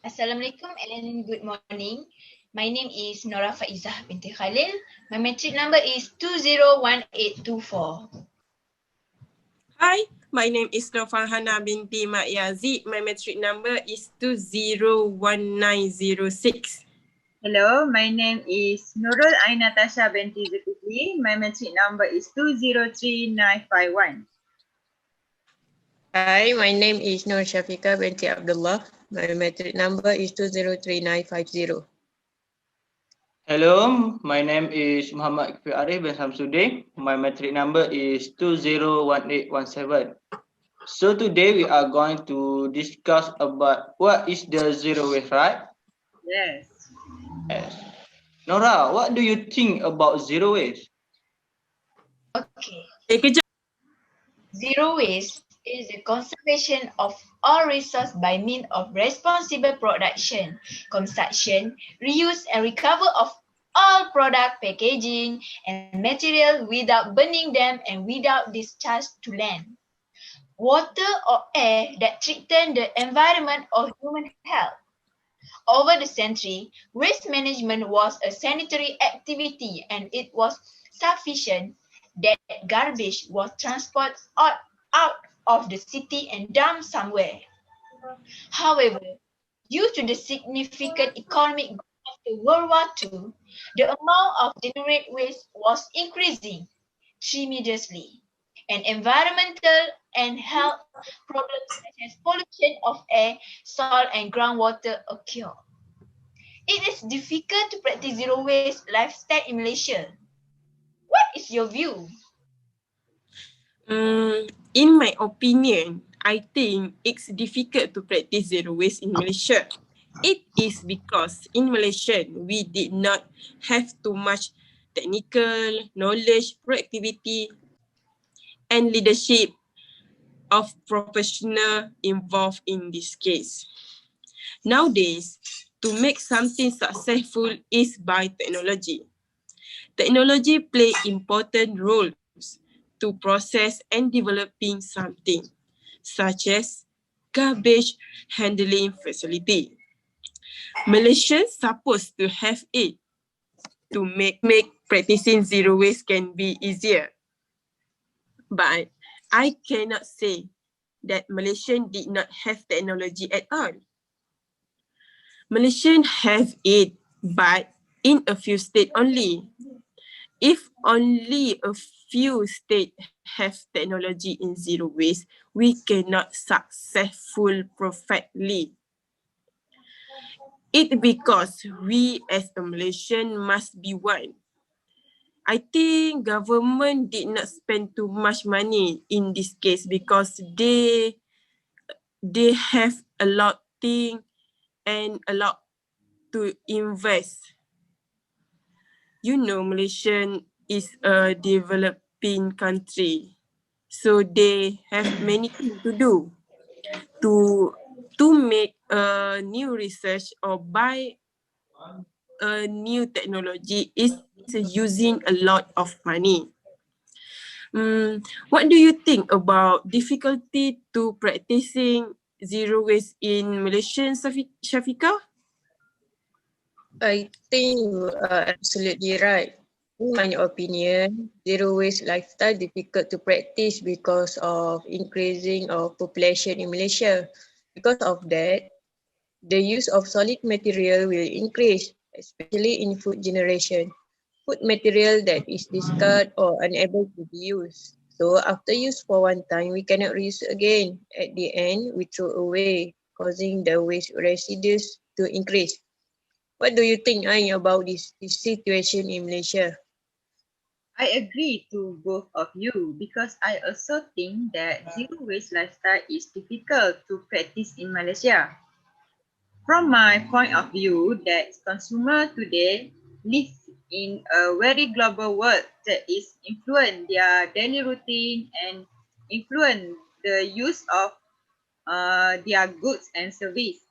Assalamualaikum and good morning. My name is Nora Faizah binti Khalil. My metric number is 201824. Hi, my name is Farhana binti Mak Yazid. My metric number is 201906. Hello, my name is Nurul Ainatasha binti Zulkifli. My metric number is 203951. Hi, my name is Nur Shafika binti Abdullah. My metric number is 203950. Hello, my name is Muhammad Kifli Arif bin Samsudin. My metric number is 201817. So today we are going to discuss about what is the zero waste, right? Yes. Yes. Nora, what do you think about zero waste? Okay. Kejap. Zero waste is the conservation of all resources by means of responsible production, consumption, reuse and recover of all product packaging and material without burning them and without discharge to land, water or air that threaten the environment or human health. Over the century, waste management was a sanitary activity and it was sufficient that garbage was transported out of the city and dumped somewhere. However, due to the significant economic growth after World War II, the amount of generated waste was increasing tremendously, and environmental and health problems such as pollution of air, soil, and groundwater occur. It is difficult to practice zero waste lifestyle in Malaysia. What is your view? In my opinion, I think it's difficult to practice zero waste in Malaysia. It is because in Malaysia, we did not have too much technical knowledge, proactivity, and leadership of professional involved in this case. Nowadays, to make something successful is by technology. Technology play important roles to process and developing something, such as garbage handling facility. Malaysians supposed to have it to make practicing zero waste can be easier. But I cannot say that Malaysians did not have technology at all. Malaysians have it, but in a few states only. If only a few states have technology in zero waste, we cannot successful perfectly. It because we as a Malaysian must be one. I think government did not spend too much money in this case because they have a lot thing and a lot to invest. You know, Malaysia is a developing country, so they have many things to do to make a new research or buy a new technology is using a lot of money. What do you think about difficulty to practicing zero waste in Malaysia, Shafika? I think you are absolutely right. In my opinion, zero waste lifestyle difficult to practice because of increasing of population in Malaysia. Because of that, the use of solid material will increase, especially in food generation. Food material that is discarded or unable to be used. So after use for one time, we cannot reuse again. At the end, we throw away, causing the waste residues to increase. What do you think, Ain, about this situation in Malaysia? I agree to both of you because I also think that zero waste lifestyle is difficult to practice in Malaysia. From my point of view, that consumer today live in a very global world that is influence their daily routine and influence the use of their goods and service.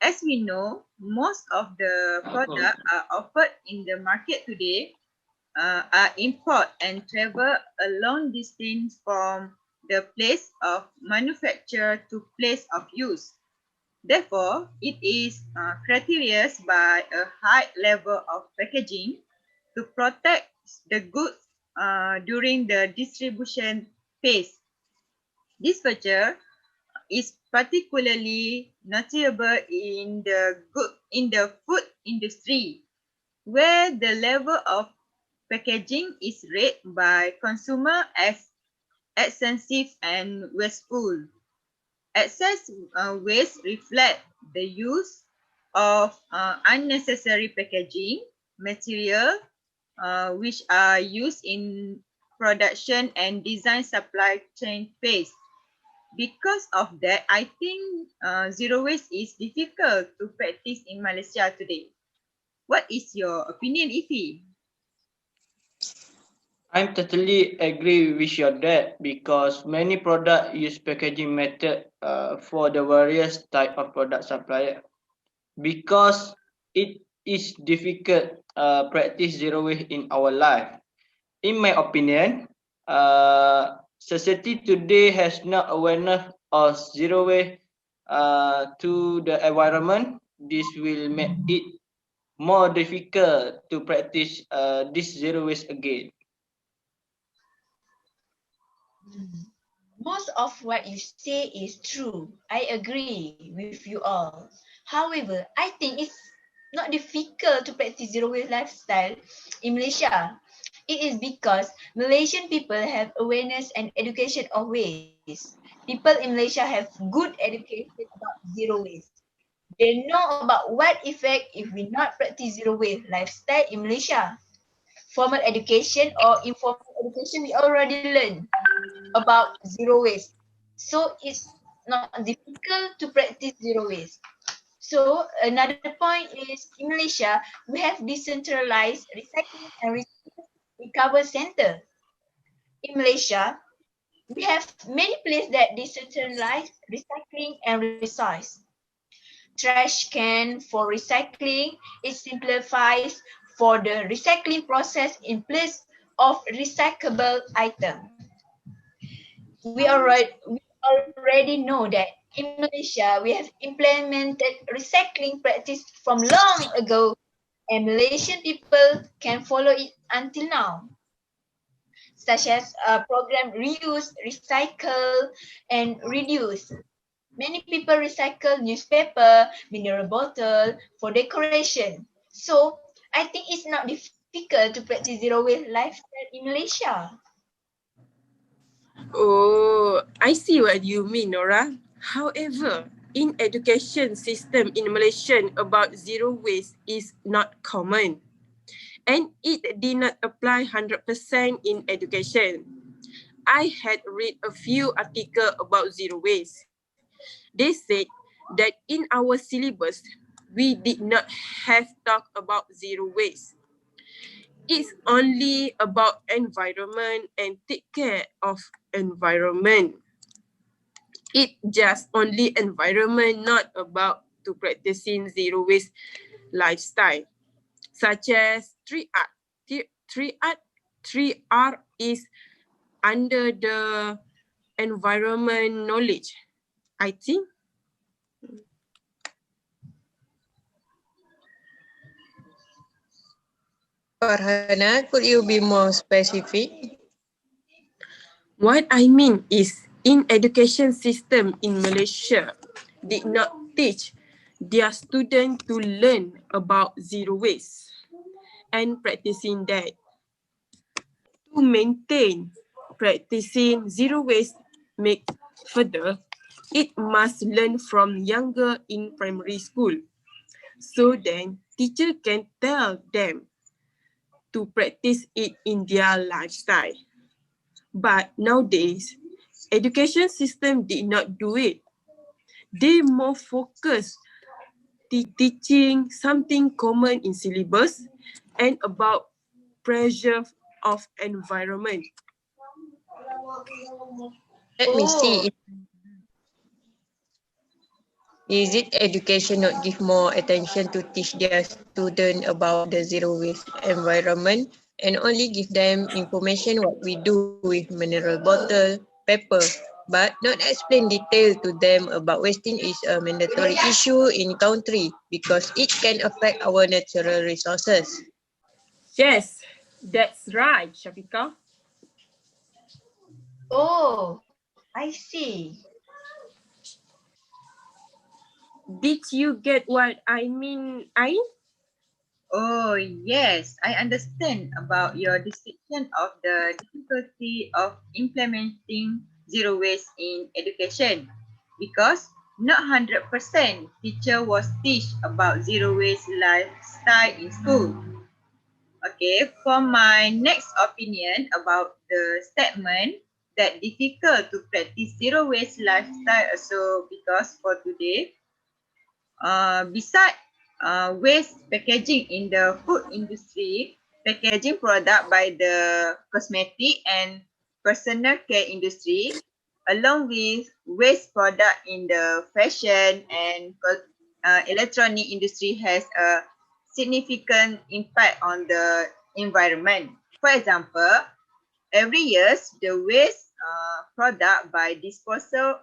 As we know, most of the products are offered in the market today are import and travel a long distance from the place of manufacture to place of use. Therefore, it is criteria by a high level of packaging to protect the goods during the distribution phase. This feature is particularly notable in the food industry, where the level of packaging is rated by consumer as excessive and wasteful. Excess waste reflect the use of unnecessary packaging material which are used in production and design supply chain phase. Because of that, I think zero waste is difficult to practice in Malaysia today. What is your opinion, Ifi? I'm totally agree with your dad because many product use packaging method for the various type of product supplier. Because it is difficult practice zero waste in our life. In my opinion, society today has not awareness of zero waste to the environment. This will make it more difficult to practice this zero waste again. Most of what you say is true. I agree with you all. However, I think it's not difficult to practice zero waste lifestyle in Malaysia. It is because Malaysian people have awareness and education of waste. People in Malaysia have good education about zero waste. They know about what effect if we not practice zero waste lifestyle in Malaysia. Formal education or informal education, we already learn about zero waste. So it's not difficult to practice zero waste. So another point is in Malaysia, we have decentralized recycling and recovery center. In Malaysia, we have many places that decentralize recycling and resource. Trash can for recycling, it simplifies for the recycling process in place of recyclable item. We already know that in Malaysia we have implemented recycling practice from long ago, and Malaysian people can follow it until now, such as program reuse, recycle, and reduce. Many people recycle newspaper, mineral bottle for decoration. So I think it's not difficult to practice zero waste lifestyle in Malaysia. Oh, I see what you mean, Nora. However, in education system in Malaysia about zero waste is not common, and it did not apply 100% in education. I had read a few articles about zero waste. They said that in our syllabus, we did not have talk about zero waste. It's only about environment and take care of environment. It just only environment, not about to practicing zero waste lifestyle, such as 3R. 3R, 3R is under the environment knowledge, I think. Farhana, could you be more specific? What I mean is, in education system in Malaysia, did not teach their students to learn about zero waste and practicing that. To maintain practicing zero waste make further, it must learn from younger in primary school. So then teacher can tell them to practice it in their lifestyle. But nowadays, education system did not do it. They more focus teaching something common in syllabus and about pressure of environment. Let me see. Oh, Is it education not give more attention to teach their student about the zero waste environment and only give them information what we do with mineral bottle, paper? but not explain detail to them about wasting is a mandatory issue in country because it can affect our natural resources. Yes, that's right, Shafika. Oh, I see. Did you get what I mean, Ain? Oh, yes, I understand about your description of the difficulty of implementing zero waste in education because not 100% teacher was teach about zero waste lifestyle in school. Okay, for my next opinion about the statement that difficult to practice zero waste lifestyle also because for today, beside waste packaging in the food industry, packaging product by the cosmetic and personal care industry, along with waste product in the fashion and electronic industry has a significant impact on the environment. For example, every year the waste product by disposal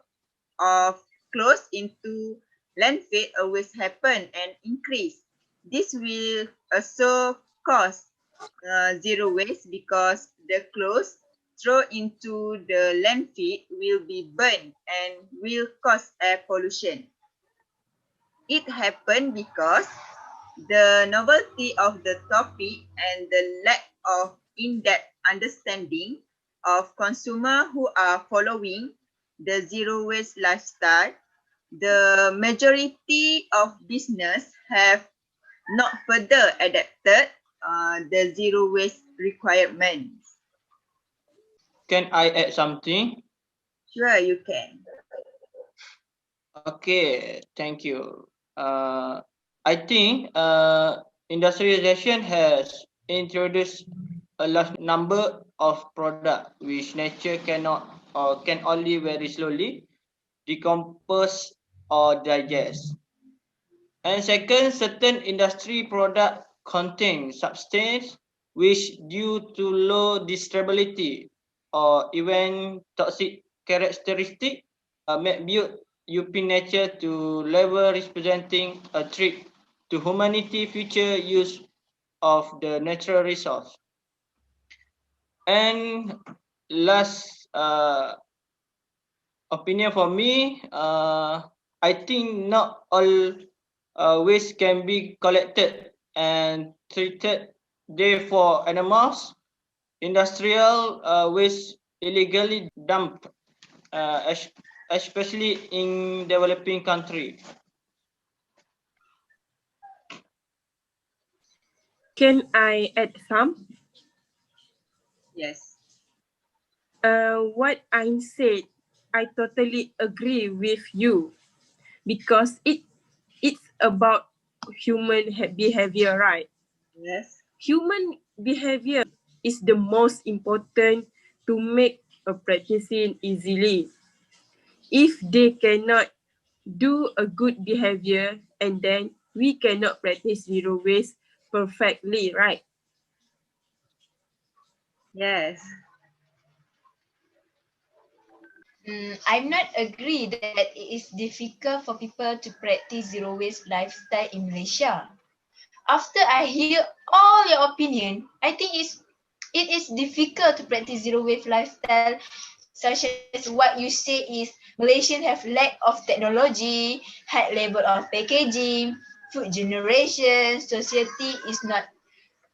of clothes into landfill always happen and increase. This will also cause zero waste because the clothes thrown into the landfill will be burned and will cause air pollution. It happened because the novelty of the topic and the lack of in-depth understanding of consumers who are following the zero waste lifestyle, the majority of business have not further adapted the zero waste requirements. Can I add something? Sure, you can. Okay, thank you. I think industrialization has introduced a large number of products which nature cannot or can only very slowly decompose or digest. And second, certain industry product contain substance which due to low distributability or even toxic characteristic may build human nature to level representing a threat to humanity future use of the natural resource. And last opinion for me, I think not all waste can be collected and treated. Therefore, animals, industrial waste illegally dumped, especially in developing country. Can I add some? Yes. What I said, I totally agree with you because it's about human behavior, right? Yes. Human behavior is the most important to make a practicing easily. If they cannot do a good behavior, and then we cannot practice zero waste perfectly, right? Yes. I'm not agree that it is difficult for people to practice zero waste lifestyle in Malaysia. After I hear all your opinion, I think it is difficult to practice zero waste lifestyle, such as what you say is Malaysian have lack of technology, high level of packaging, food generation, society is not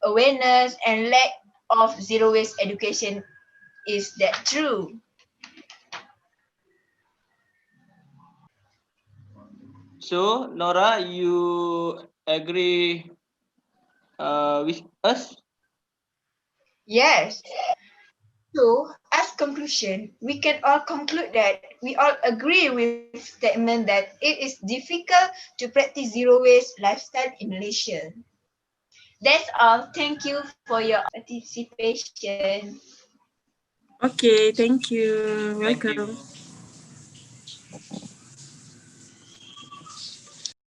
awareness, and lack of zero waste education. Is that true? So, Nora, you agree with us? Yes. So, as conclusion, we can all conclude that we all agree with statement that it is difficult to practice zero waste lifestyle in Malaysia. That's all. Thank you for your participation. Okay, thank you. Thank you. Welcome.